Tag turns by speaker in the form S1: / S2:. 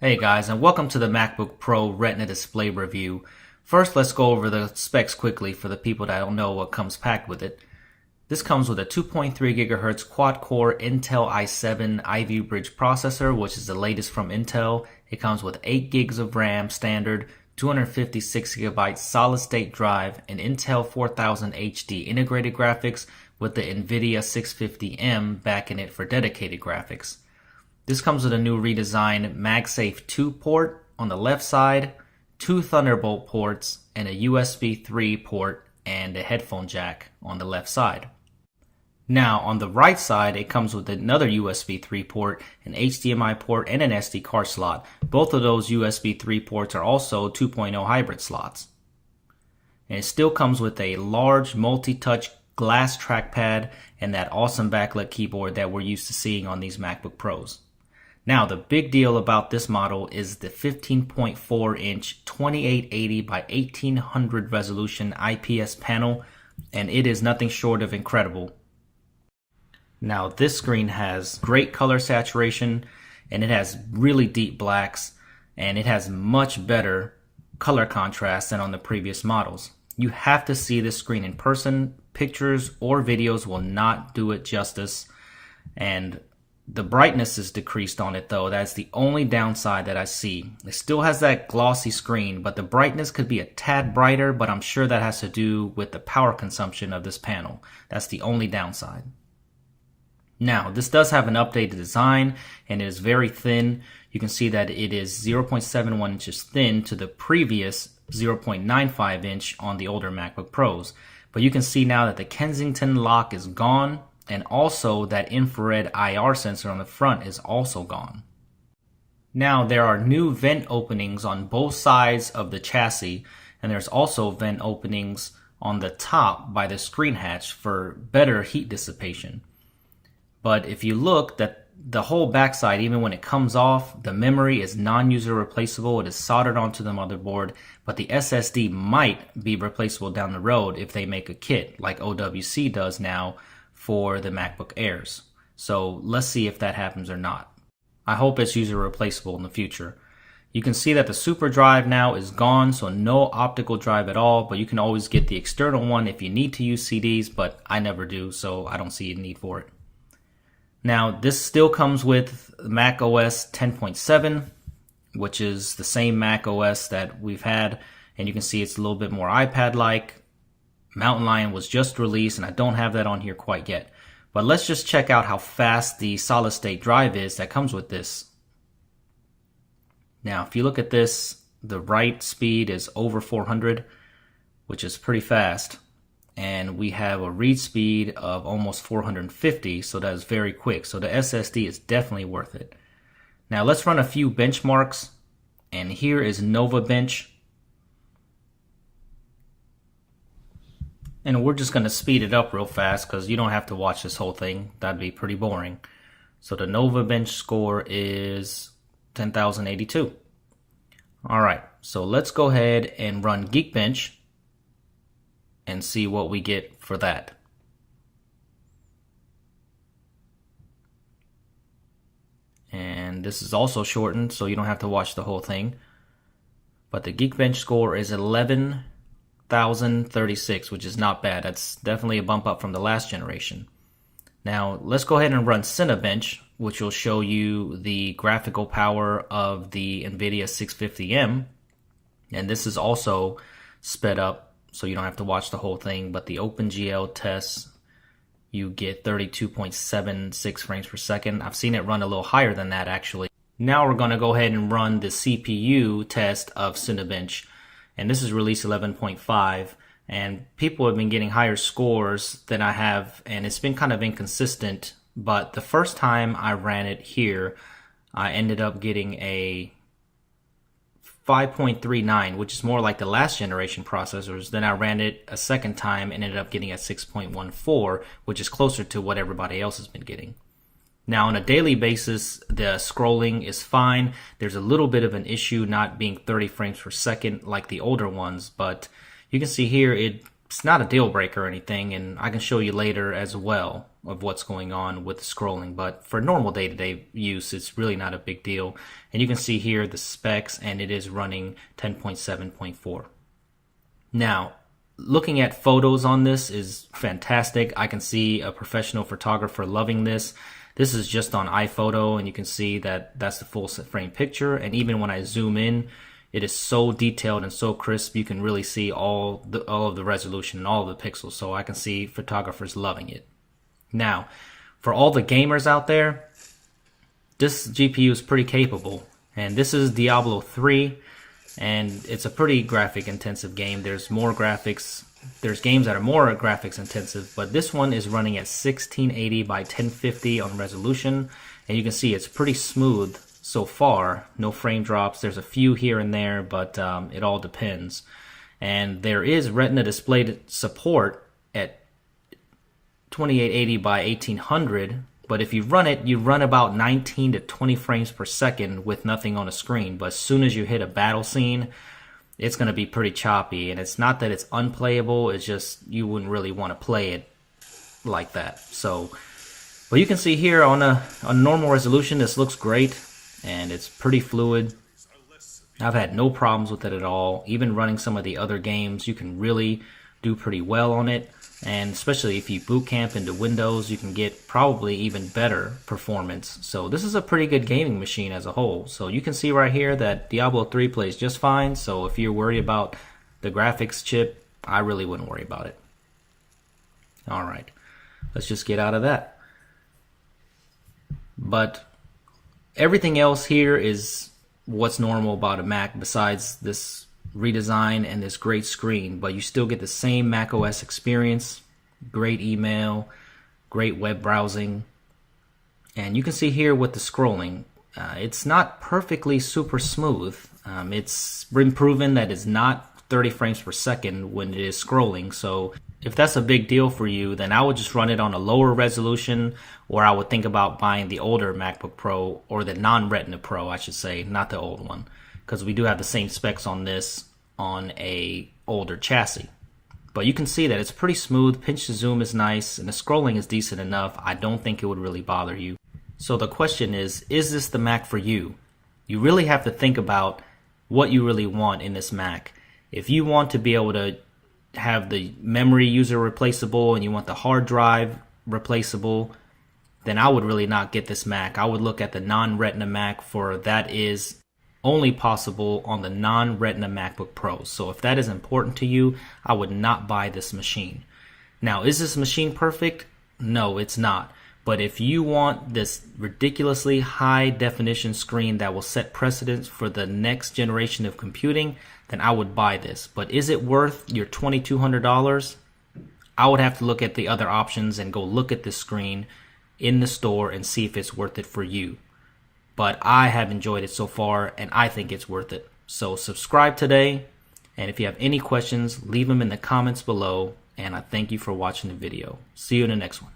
S1: Hey guys, and welcome to the MacBook Pro Retina display review. First, let's go over the specs quickly for the people that don't know what comes packed with it. This comes with a 2.3 GHz quad-core Intel i7 Ivy Bridge processor, which is the latest from Intel. It comes with 8 gigs of RAM standard, 256 GB solid-state drive, an Intel 4000 HD integrated graphics with the NVIDIA 650M backing it for dedicated graphics. This comes with a new redesigned MagSafe 2 port on the left side, 2 Thunderbolt ports, and a USB 3 port and a headphone jack on the left side. Now on the right side, it comes with another USB 3 port, an HDMI port, and an SD card slot. Both of those USB 3 ports are also 2.0 hybrid slots. And it still comes with a large multi-touch glass trackpad and that awesome backlit keyboard that we're used to seeing on these MacBook Pros. Now, the big deal about this model is the 15.4-inch 2880 by 1800 resolution IPS panel, and it is nothing short of incredible. Now, this screen has great color saturation, and it has really deep blacks, and it has much better color contrast than on the previous models. You have to see this screen in person. Pictures or videos will not do it justice, and the brightness is decreased on it though. That's the only downside that I see. It still has that glossy screen, but the brightness could be a tad brighter, but I'm sure that has to do with the power consumption of this panel. That's the only downside. Now, this does have an updated design and it is very thin. You can see that it is 0.71 inches thin to the previous 0.95 inch on the older MacBook Pros. But you can see now that the Kensington lock is gone, and also that infrared IR sensor on the front is also gone. Now there are new vent openings on both sides of the chassis, and there's also vent openings on the top by the screen hatch for better heat dissipation. But if you look, that the whole backside, even when it comes off, the memory is non-user replaceable. It is soldered onto the motherboard, but the SSD might be replaceable down the road if they make a kit like OWC does now for the MacBook Airs. So let's see if that happens or not. I hope it's user replaceable in the future. You can see that the super drive now is gone, so no optical drive at all, but you can always get the external one if you need to use CDs, but I never do, so I don't see a need for it. Now this still comes with Mac OS 10.7, which is the same Mac OS that we've had, and you can see it's a little bit more iPad-like. Mountain Lion was just released, and I don't have that on here quite yet. But let's just check out how fast the solid state drive is that comes with this. Now, if you look at this, the write speed is over 400, which is pretty fast. And we have a read speed of almost 450, so that is very quick. So the SSD is definitely worth it. Now, let's run a few benchmarks. And here is Nova Bench. And we're just going to speed it up real fast because you don't have to watch this whole thing. That'd be pretty boring. So the Nova Bench score is 10,082. Alright, so let's go ahead and run Geekbench and see what we get for that. And this is also shortened, so you don't have to watch the whole thing. But the Geekbench score is 11,036, which is not bad. That's definitely a bump up from the last generation. Now let's go ahead and run Cinebench, which will show you the graphical power of the NVIDIA 650M. And this is also sped up, so you don't have to watch the whole thing. But the OpenGL tests, you get 32.76 frames per second. I've seen it run a little higher than that actually. Now we're going to go ahead and run the CPU test of Cinebench. And this is release 11.5, and people have been getting higher scores than I have, and it's been kind of inconsistent. But the first time I ran it here, I ended up getting a 5.39, which is more like the last generation processors. Then I ran it a second time and ended up getting a 6.14, which is closer to what everybody else has been getting. Now on a daily basis, the scrolling is fine. There's a little bit of an issue not being 30 frames per second like the older ones, but you can see here it's not a deal breaker or anything, and I can show you later as well. of what's going on with the scrolling, but for normal day-to-day use, it's really not a big deal. And you can see here the specs, and it is running 10.7.4. Now, looking at photos on this is fantastic. I can see a professional photographer loving this. This is just on iPhoto, and you can see that that's the full frame picture. And even when I zoom in, it is so detailed and so crisp. You can really see all of the resolution and all of the pixels. So I can see photographers loving it. Now, for all the gamers out there, this GPU is pretty capable. And this is Diablo 3, and it's a pretty graphic intensive game. There's more graphics. There's games that are more graphics intensive, but this one is running at 1680 by 1050 on resolution, and you can see it's pretty smooth so far. No frame drops. There's a few here and there, but it all depends. And there is Retina display support at 2880 by 1800, but if you run it, you run about 19 to 20 frames per second with nothing on the screen. But as soon as you hit a battle scene, it's going to be pretty choppy. And it's not that it's unplayable, it's just you wouldn't really want to play it like that. So, but you can see here on a normal resolution, this looks great, and it's pretty fluid. I've had no problems with it at all. Even running some of the other games, you can really do pretty well on it. And especially if you boot camp into Windows, you can get probably even better performance. So this is a pretty good gaming machine as a whole. So you can see right here that Diablo 3 plays just fine. So if you're worried about the graphics chip, I really wouldn't worry about it. Alright, let's just get out of that. But everything else here is what's normal about a Mac besides this redesign and this great screen, but you still get the same macOS experience, great email, great web browsing. And you can see here with the scrolling, it's not perfectly super smooth. It's been proven that it's not 30 frames per second when it is scrolling. So if that's a big deal for you, then I would just run it on a lower resolution, or I would think about buying the older MacBook Pro, or the non-Retina Pro, I should say, not the old one, because we do have the same specs on this on a older chassis. But you can see that it's pretty smooth, pinch to zoom is nice, and the scrolling is decent enough. I don't think it would really bother you. So the question is this the Mac for you? You really have to think about what you really want in this Mac. If you want to be able to have the memory user replaceable and you want the hard drive replaceable, then I would really not get this Mac. I would look at the non-Retina Mac, for that is only possible on the non-Retina MacBook Pro. So if that is important to you, I would not buy this machine. Now, is this machine perfect? No, it's not. But if you want this ridiculously high definition screen that will set precedents for the next generation of computing, then I would buy this. But is it worth your $2,200? I would have to look at the other options and go look at this screen in the store and see if it's worth it for you. But I have enjoyed it so far, and I think it's worth it. So subscribe today, and if you have any questions, leave them in the comments below, and I thank you for watching the video. See you in the next one.